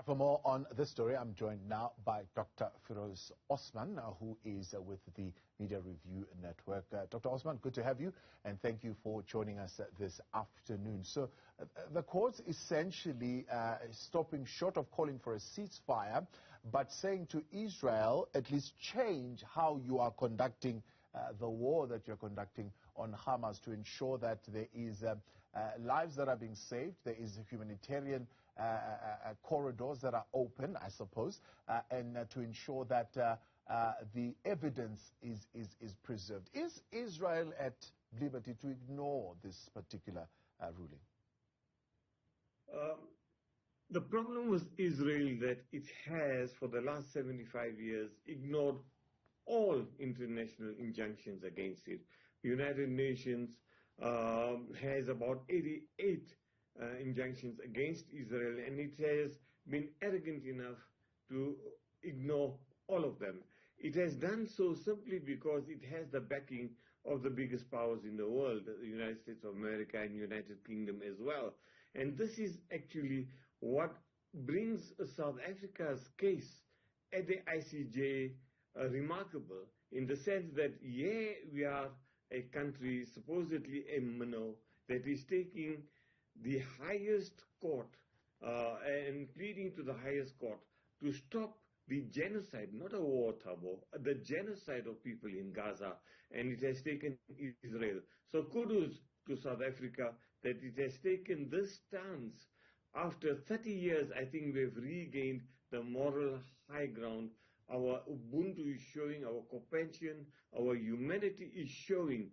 For more on this story, I'm joined now by Dr. Firoz Osman, who is with the Media Review Network. Dr. Osman, good to have you, and thank you for joining us this afternoon. So, the court's essentially stopping short of calling for a ceasefire, but saying to Israel, at least change how you are conducting the war that you're conducting on Hamas to ensure that there is lives that are being saved, there is humanitarian corridors that are open, I suppose, and to ensure that the evidence is preserved. Is Israel at liberty to ignore this particular ruling? The problem with Israel that it has, for the last 75 years, ignored all international injunctions against it. The United Nations has about 88 injunctions against Israel, and it has been arrogant enough to ignore all of them. It has done so simply because it has the backing of the biggest powers in the world, the United States of America and United Kingdom as well. And this is actually what brings South Africa's case at the ICJ remarkable, in the sense that, we are a country, supposedly a minnow, that is taking the highest court and pleading to the highest court to stop the genocide, not a war, Thabo, the genocide of people in Gaza, and it has taken Israel. So kudos to South Africa that it has taken this stance. After 30 years, I think we've regained the moral high ground. Our Ubuntu is showing, our compassion, our humanity is showing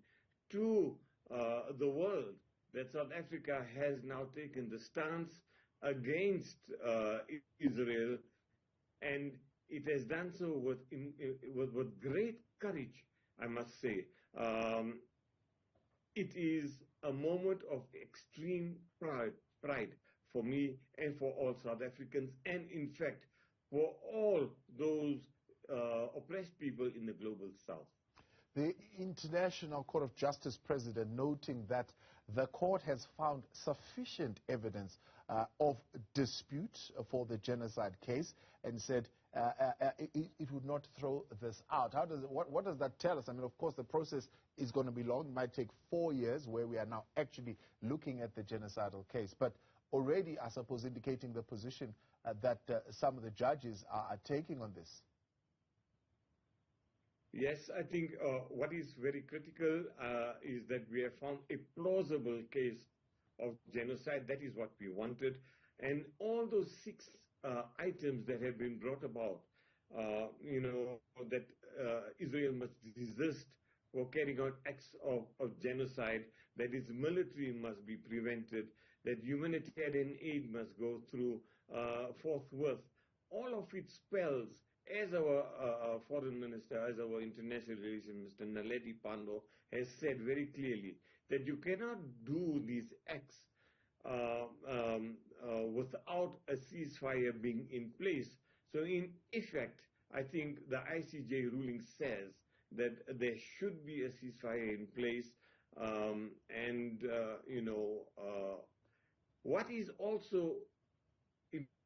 to the world that South Africa has now taken the stance against Israel, and it has done so with great courage, I must say. It is a moment of extreme pride for me and for all South Africans, and in fact, for all those oppressed people in the global south. The International Court of Justice president noting that the court has found sufficient evidence of dispute for the genocide case, and said it would not throw this out. What does that tell us? I mean, of course, the process is going to be long. It might take 4 years, where we are now actually looking at the genocidal case. But already, I suppose, indicating the position that some of the judges are taking on this. Yes, I think what is very critical is that we have found a plausible case of genocide. That is what we wanted. And all those 6 items that have been brought about, that Israel must desist for carrying out acts of genocide, that its military must be prevented, that humanitarian aid must go through forthwith. All of it spells, as our foreign minister, as our international relations Mr. Naledi Pandor has said very clearly, that you cannot do these acts without a ceasefire being in place. So in effect, I think the ICJ ruling says that there should be a ceasefire in place. What is also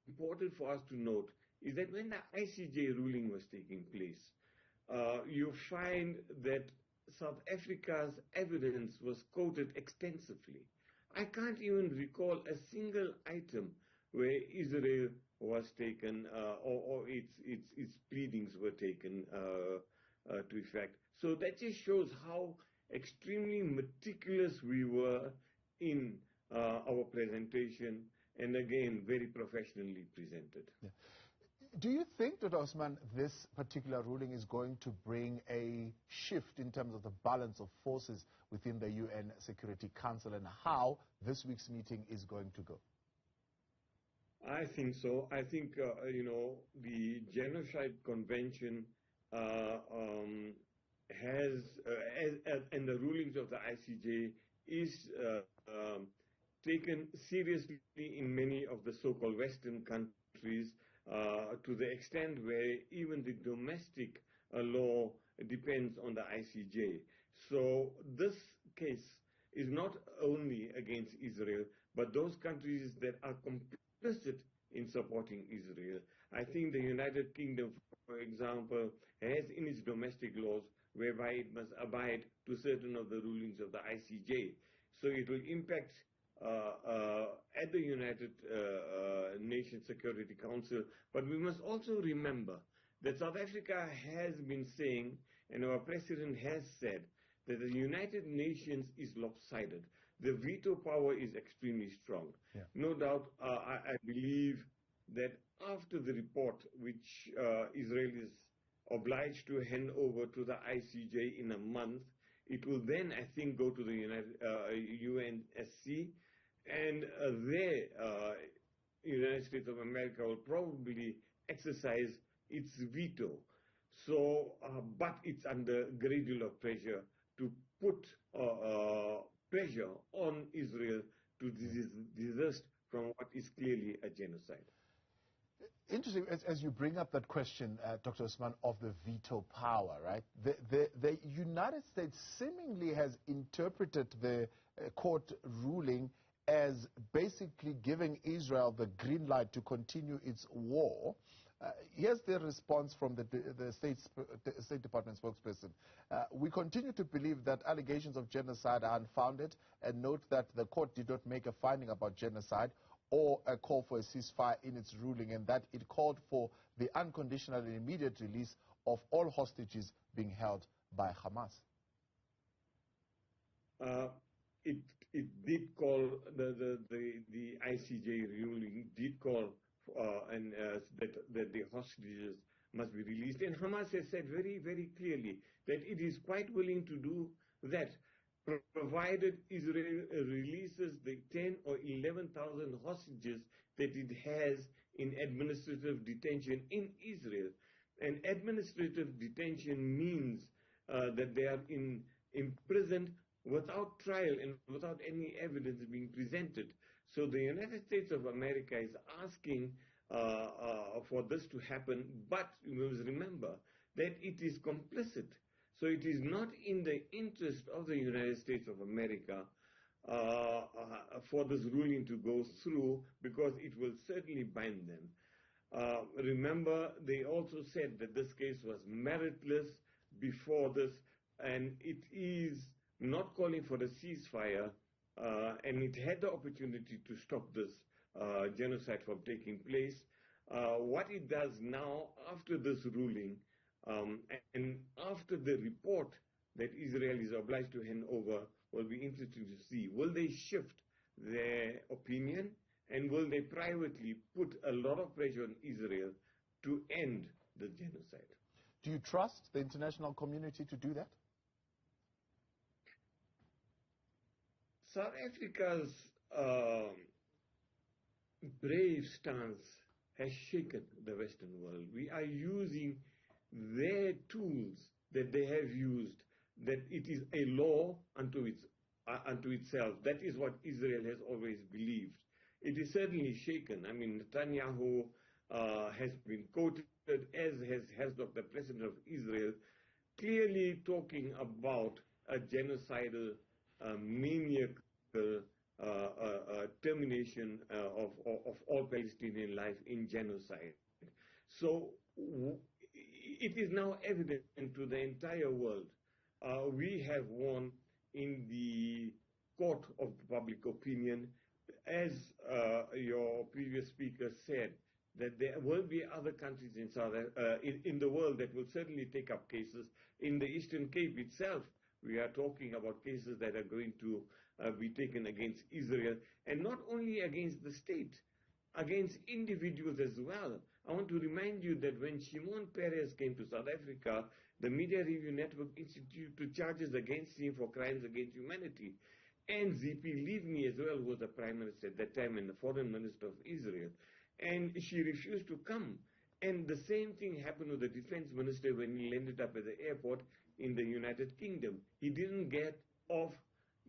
important for us to note is that when the ICJ ruling was taking place, you find that South Africa's evidence was quoted extensively. I can't even recall a single item where Israel was taken or its pleadings were taken to effect. So that just shows how extremely meticulous we were in our presentation, and again, very professionally presented. Yeah. Do you think, Dr. Osman, this particular ruling is going to bring a shift in terms of the balance of forces within the UN Security Council, and how this week's meeting is going to go? I think so. I think, the Genocide Convention has, and the rulings of the ICJ is taken seriously in many of the so-called Western countries, to the extent where even the domestic law depends on the ICJ. So this case is not only against Israel, but those countries that are complicit in supporting Israel. I think the United Kingdom, for example, has in its domestic laws whereby it must abide to certain of the rulings of the ICJ. So it will impact at the United Nations Security Council. But we must also remember that South Africa has been saying, and our president has said, that the United Nations is lopsided. The veto power is extremely strong. Yeah. No doubt, I believe that after the report, which Israel is obliged to hand over to the ICJ in a month, it will then, I think, go to the UNSC, and the United States of America will probably exercise its veto. So, but it's under a great deal of pressure to put pressure on Israel to desist from what is clearly a genocide. Interesting, as you bring up that question, Dr. Osman, of the veto power, right? The United States seemingly has interpreted the court ruling as basically giving Israel the green light to continue its war. Here's the response from the State Department spokesperson. We continue to believe that allegations of genocide are unfounded, and note that the court did not make a finding about genocide or a call for a ceasefire in its ruling, and that it called for the unconditional and immediate release of all hostages being held by Hamas. It did call, the ICJ ruling did call that the hostages must be released. And Hamas has said very, very clearly that it is quite willing to do that, provided Israel releases the 10 or 11,000 hostages that it has in administrative detention in Israel. And administrative detention means that they are imprisoned without trial and without any evidence being presented. So the United States of America is asking for this to happen, but you must remember that it is complicit. So it is not in the interest of the United States of America for this ruling to go through, because it will certainly bind them. Remember, they also said that this case was meritless before this, and it is not calling for a ceasefire, and it had the opportunity to stop this genocide from taking place. What it does now, after this ruling, and after the report that Israel is obliged to hand over, will be interesting to see. Will they shift their opinion, and will they privately put a lot of pressure on Israel to end the genocide? Do you trust the international community to do that? South Africa's brave stance has shaken the Western world. We are using their tools that they have used, that it is a law unto itself. That is what Israel has always believed. It is certainly shaken. I mean, Netanyahu has been quoted, as has the President of Israel, clearly talking about a genocidal, maniacal termination of all Palestinian life in genocide. So it is now evident to the entire world. We have won in the court of public opinion, as your previous speaker said, that there will be other countries in the world that will certainly take up cases. In the Eastern Cape itself, we are talking about cases that are going to be taken against Israel, and not only against the state, against individuals as well. I want to remind you that when Shimon Peres came to South Africa, the Media Review Network instituted charges against him for crimes against humanity. And Zipi Livni as well, who was the Prime Minister at that time and the Foreign Minister of Israel. And she refused to come. And the same thing happened with the Defense Minister when he landed up at the airport in the United Kingdom. He didn't get off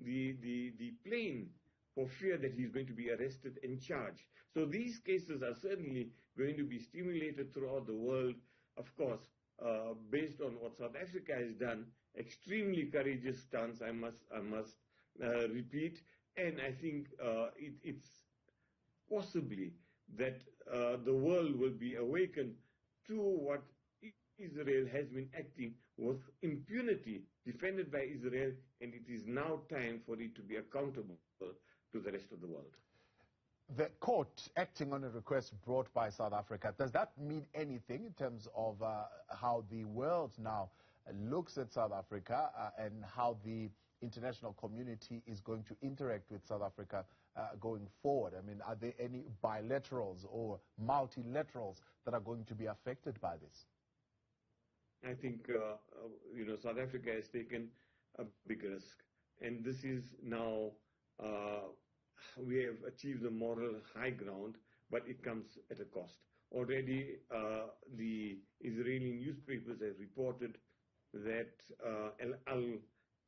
the plane for fear that he's going to be arrested and charged. So these cases are certainly going to be stimulated throughout the world, of course, based on what South Africa has done. Extremely courageous stance, I must repeat, and I think it's possibly that the world will be awakened to what Israel has been acting with impunity, defended by Israel, and it is now time for it to be accountable to the rest of the world. The court acting on a request brought by South Africa, does that mean anything in terms of how the world now looks at South Africa and how the international community is going to interact with South Africa going forward? I mean, are there any bilaterals or multilaterals that are going to be affected by this? I think, South Africa has taken a big risk. And this is now, we have achieved the moral high ground, but it comes at a cost. Already, the Israeli newspapers have reported that El Al,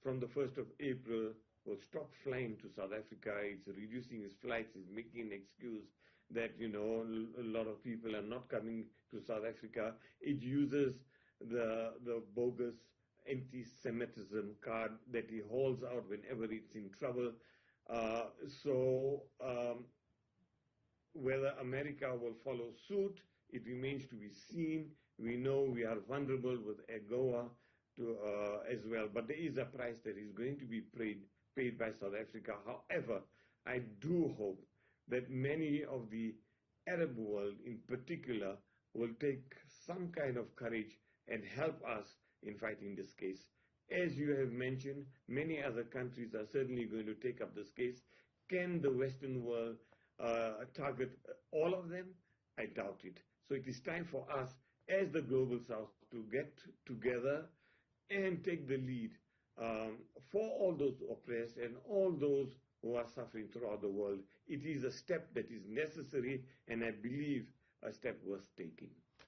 from the 1st of April, will stop flying to South Africa. It's reducing its flights. It's making an excuse that, a lot of people are not coming to South Africa. It uses the bogus anti-Semitism card that he holds out whenever it's in trouble. Whether America will follow suit, it remains to be seen. We know we are vulnerable with AGOA as well, but there is a price that is going to be paid by South Africa. However, I do hope that many of the Arab world in particular will take some kind of courage and help us in fighting this case. As you have mentioned, many other countries are certainly going to take up this case. Can the Western world target all of them? I doubt it. So it is time for us, as the Global South, to get together and take the lead for all those oppressed and all those who are suffering throughout the world. It is a step that is necessary, and I believe a step worth taking.